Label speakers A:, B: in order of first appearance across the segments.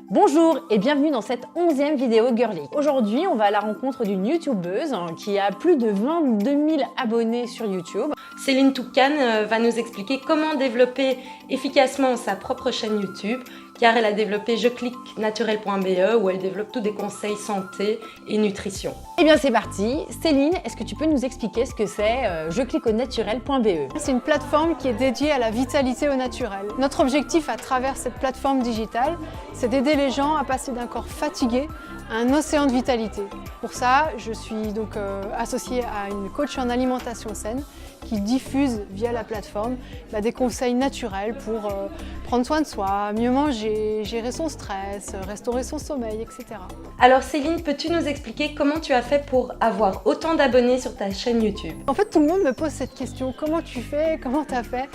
A: Bonjour et bienvenue dans cette 11e vidéo Girly. Aujourd'hui, on va à la rencontre d'une youtubeuse qui a plus de 22 000 abonnés sur YouTube.
B: Céline Toucan va nous expliquer comment développer efficacement sa propre chaîne YouTube, car elle a développé jecliquenaturel.be où elle développe tous des conseils santé et nutrition.
A: Eh bien c'est parti. Céline, est-ce que tu peux nous expliquer ce que c'est jecliquenaturel.be?
C: C'est une plateforme qui est dédiée à la vitalité au naturel. Notre objectif à travers cette plateforme digitale, c'est d'aider les gens à passer d'un corps fatigué à un océan de vitalité. Pour ça, je suis donc associée à une coach en alimentation saine qui diffuse via la plateforme des conseils naturels pour prendre soin de soi, mieux manger, gérer son stress, restaurer son sommeil, etc.
B: Alors Céline, peux-tu nous expliquer comment tu as fait pour avoir autant d'abonnés sur ta chaîne YouTube?
C: En fait, tout le monde me pose cette question, comment tu fais, comment tu as fait?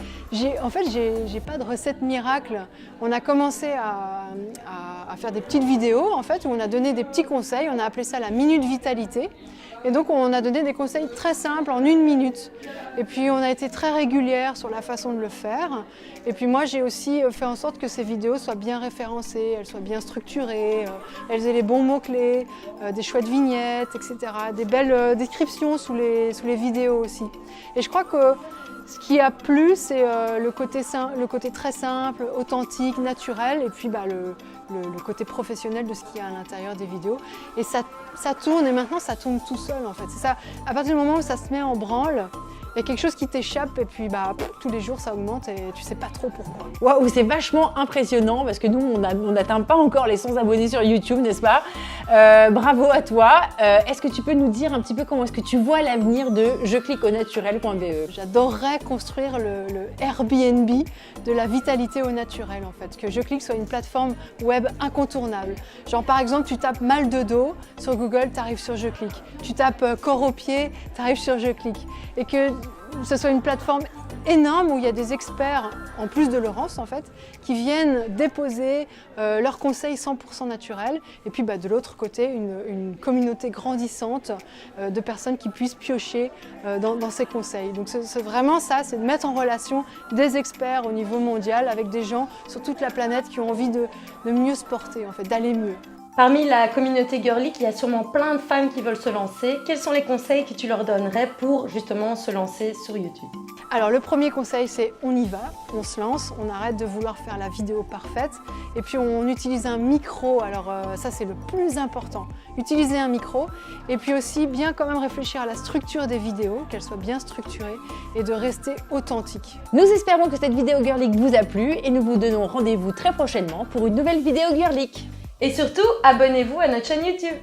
C: En fait, j'ai pas de recette miracle. On a commencé à faire des petites vidéos en fait, où on a donné des petits conseils, on a appelé ça la Minute Vitalité. Et donc on a donné des conseils très simples en 1 minute. Et puis on a été très régulière sur la façon de le faire. Et puis moi j'ai aussi fait en sorte que ces vidéos soient bien référencées, elles soient bien structurées, elles aient les bons mots-clés, des chouettes vignettes, etc. Des belles descriptions sous les vidéos aussi. Et je crois que ce qui a plu, c'est le côté très simple, authentique, naturel, et puis le côté professionnel de ce qu'il y a à l'intérieur des vidéos. Et ça tourne, et maintenant ça tourne tout seul en fait. C'est ça, à partir du moment où ça se met en branle, il y a quelque chose qui t'échappe et puis tous les jours ça augmente et tu sais pas trop pourquoi.
A: Waouh, c'est vachement impressionnant parce que nous on n'atteint pas encore les 100 abonnés sur YouTube, n'est-ce pas? Bravo à toi. Est-ce que tu peux nous dire un petit peu comment est-ce que tu vois l'avenir de jecliquenaturel.be?
C: J'adorerais construire le Airbnb de la vitalité au naturel en fait, que Jeclique soit une plateforme web incontournable. Genre par exemple tu tapes mal de dos sur Google, tu arrives sur Jeclique. Tu tapes corps aux pieds, tu arrives sur Jeclique. Et que ce soit une plateforme énorme où il y a des experts, en plus de Laurence en fait, qui viennent déposer leurs conseils 100% naturels. Et puis de l'autre côté, une communauté grandissante de personnes qui puissent piocher dans ces conseils. Donc c'est vraiment ça, c'est de mettre en relation des experts au niveau mondial avec des gens sur toute la planète qui ont envie de mieux se porter, en fait, d'aller mieux.
B: Parmi la communauté Girly, il y a sûrement plein de femmes qui veulent se lancer. Quels sont les conseils que tu leur donnerais pour justement se lancer sur YouTube?
C: Alors le premier conseil, c'est on y va, on se lance, on arrête de vouloir faire la vidéo parfaite et puis on utilise un micro, alors ça c'est le plus important, utiliser un micro et puis aussi bien quand même réfléchir à la structure des vidéos, qu'elles soient bien structurées et de rester authentique.
A: Nous espérons que cette vidéo Girly vous a plu et nous vous donnons rendez-vous très prochainement pour une nouvelle vidéo Girly.
B: Et surtout, abonnez-vous à notre chaîne YouTube.